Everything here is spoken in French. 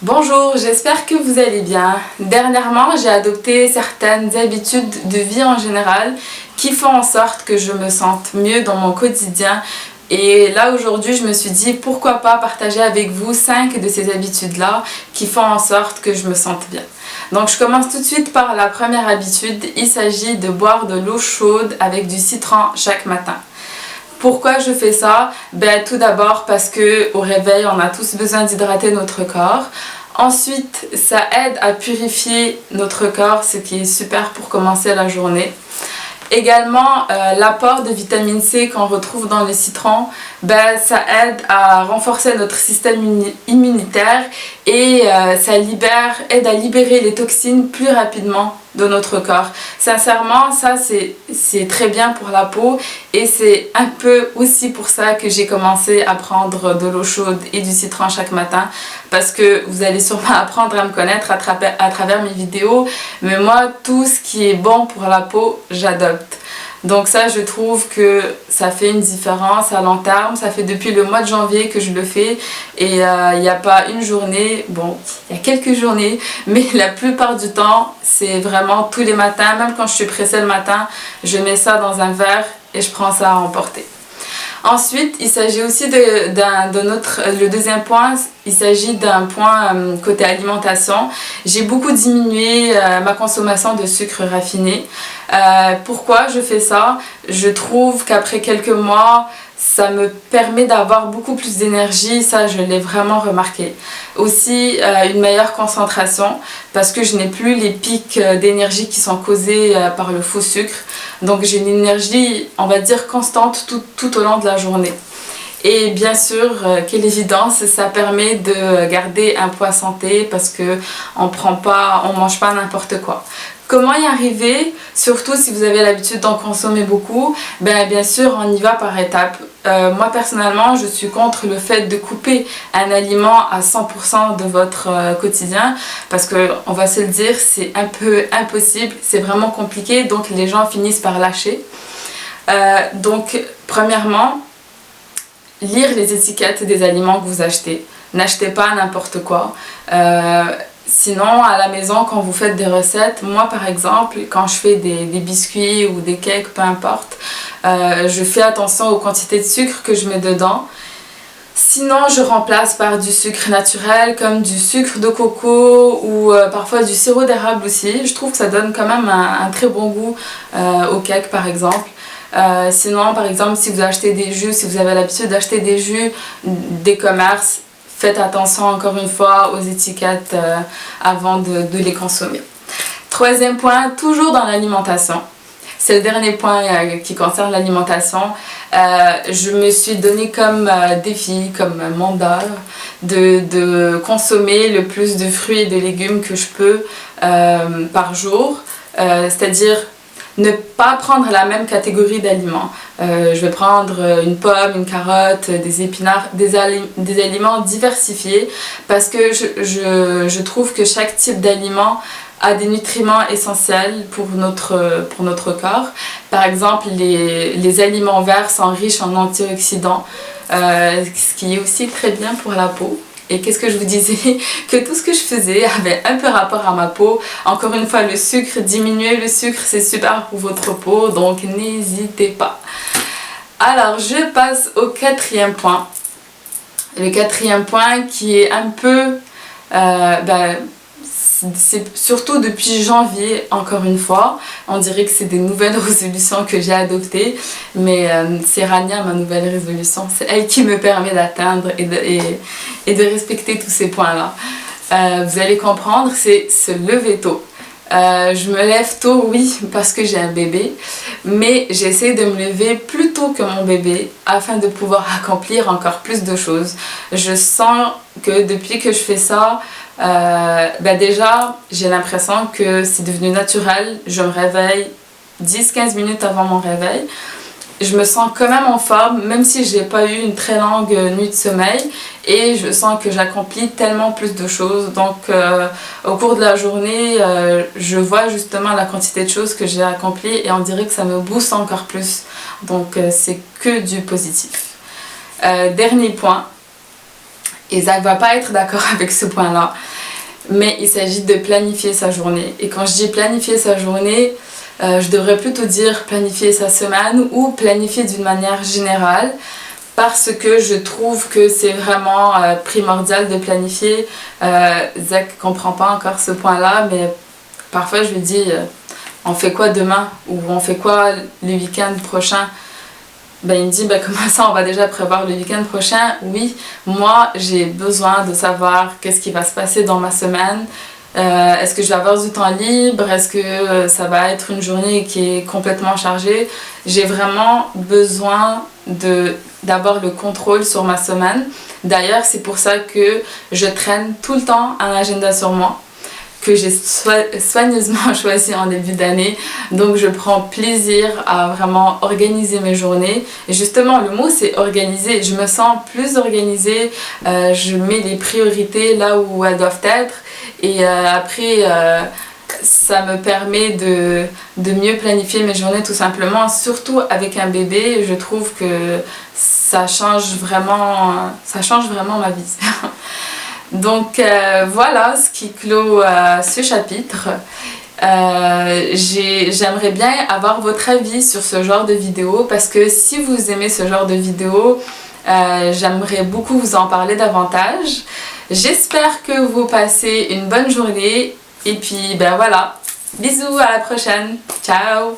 Bonjour, j'espère que vous allez bien. Dernièrement, j'ai adopté certaines habitudes de vie en général qui font en sorte que je me sente mieux dans mon quotidien. Et là, aujourd'hui, je me suis dit pourquoi pas partager avec vous 5 de ces habitudes-là qui font en sorte que je me sente bien. Donc, je commence tout de suite par la première habitude. Il s'agit de boire de l'eau chaude avec du citron chaque matin. Pourquoi je fais ça? Tout d'abord parce que au réveil, on a tous besoin d'hydrater notre corps. Ensuite, ça aide à purifier notre corps, ce qui est super pour commencer la journée. Également, l'apport de vitamine C qu'on retrouve dans le citron, ça aide à renforcer notre système immunitaire et ça aide à libérer les toxines plus rapidement de notre corps. Sincèrement, ça c'est très bien pour la peau et c'est un peu aussi pour ça que j'ai commencé à prendre de l'eau chaude et du citron chaque matin, parce que vous allez sûrement apprendre à me connaître à travers mes vidéos, mais moi tout ce qui est bon pour la peau, j'adopte. Donc ça, je trouve que ça fait une différence à long terme. Ça fait depuis le mois de janvier que je le fais et il n'y a pas une journée, bon, il y a quelques journées, mais la plupart du temps, c'est vraiment tous les matins. Même quand je suis pressée le matin, je mets ça dans un verre et je prends ça à emporter. Ensuite, il s'agit aussi le deuxième point, il s'agit d'un point côté alimentation. J'ai beaucoup diminué ma consommation de sucre raffiné. Pourquoi je fais ça? Je trouve qu'après quelques mois, ça me permet d'avoir beaucoup plus d'énergie, ça je l'ai vraiment remarqué. Aussi une meilleure concentration parce que je n'ai plus les pics d'énergie qui sont causés par le faux sucre. Donc j'ai une énergie, on va dire, constante tout au long de la journée. Et bien sûr, quelle évidence, ça permet de garder un poids santé parce que on mange pas n'importe quoi. Comment y arriver? Surtout si vous avez l'habitude d'en consommer beaucoup, bien sûr on y va par étapes. Moi personnellement, je suis contre le fait de couper un aliment à 100% de votre quotidien parce que, on va se le dire, c'est un peu impossible, c'est vraiment compliqué, donc les gens finissent par lâcher. Donc premièrement, lire les étiquettes des aliments que vous achetez. N'achetez pas n'importe quoi. Sinon, à la maison, quand vous faites des recettes, moi par exemple, quand je fais des biscuits ou des cakes, peu importe, je fais attention aux quantités de sucre que je mets dedans. Sinon, je remplace par du sucre naturel, comme du sucre de coco ou parfois du sirop d'érable aussi. Je trouve que ça donne quand même un très bon goût au cake par exemple. Sinon, par exemple, si vous achetez des jus, si vous avez l'habitude d'acheter des jus des commerces, faites attention encore une fois aux étiquettes avant de les consommer. Troisième point, toujours dans l'alimentation. C'est le dernier point qui concerne l'alimentation. Je me suis donné comme défi, comme mandat, de consommer le plus de fruits et de légumes que je peux par jour. C'est-à-dire ne pas prendre la même catégorie d'aliments. Je vais prendre une pomme, une carotte, des épinards, des aliments diversifiés parce que je trouve que chaque type d'aliment a des nutriments essentiels pour notre corps. Par exemple, les aliments verts sont riches en antioxydants, ce qui est aussi très bien pour la peau. Et qu'est-ce que je vous disais? Que tout ce que je faisais avait un peu rapport à ma peau. Encore une fois, le sucre, diminuer le sucre, c'est super pour votre peau, donc n'hésitez pas. Alors, je passe au quatrième point. Le quatrième point qui est un peu... c'est surtout depuis janvier, encore une fois, on dirait que c'est des nouvelles résolutions que j'ai adoptées, mais c'est Rania ma nouvelle résolution, c'est elle qui me permet d'atteindre et de respecter tous ces points-là. Vous allez comprendre, c'est se lever tôt. Je me lève tôt, oui, parce que j'ai un bébé, mais j'essaie de me lever plus tôt que mon bébé afin de pouvoir accomplir encore plus de choses. Je sens que depuis que je fais ça, déjà j'ai l'impression que c'est devenu naturel. Je me réveille 10-15 minutes avant mon réveil. Je me sens quand même en forme, même si j'ai pas eu une très longue nuit de sommeil, et je sens que j'accomplis tellement plus de choses. Donc au cours de la journée, je vois justement la quantité de choses que j'ai accomplies et on dirait que ça me booste encore plus. Donc c'est que du positif. Dernier point, Et Zach va pas être d'accord avec ce point-là. Mais il s'agit de planifier sa journée. Et quand je dis planifier sa journée, je devrais plutôt dire planifier sa semaine ou planifier d'une manière générale parce que je trouve que c'est vraiment primordial de planifier. Zach comprend pas encore ce point-là, mais parfois je lui dis on fait quoi demain ou on fait quoi le week-end prochain. Ben, il me dit comment ça on va déjà prévoir le week-end prochain. Oui, moi j'ai besoin de savoir qu'est-ce qui va se passer dans ma semaine. Est-ce que je vais avoir du temps libre? Est-ce que ça va être une journée qui est complètement chargée? J'ai vraiment besoin d'avoir le contrôle sur ma semaine. D'ailleurs, c'est pour ça que je traîne tout le temps un agenda sur moi, que j'ai soigneusement choisi en début d'année. Donc je prends plaisir à vraiment organiser mes journées. Et justement, le mot c'est organiser. Je me sens plus organisée, je mets les priorités là où elles doivent être. Et après, ça me permet de mieux planifier mes journées tout simplement. Surtout avec un bébé, je trouve que ça change vraiment ma vie. Donc voilà ce qui clôt ce chapitre. J'aimerais bien avoir votre avis sur ce genre de vidéo parce que si vous aimez ce genre de vidéo, j'aimerais beaucoup vous en parler davantage. J'espère que vous passez une bonne journée et puis ben voilà, bisous, à la prochaine, ciao.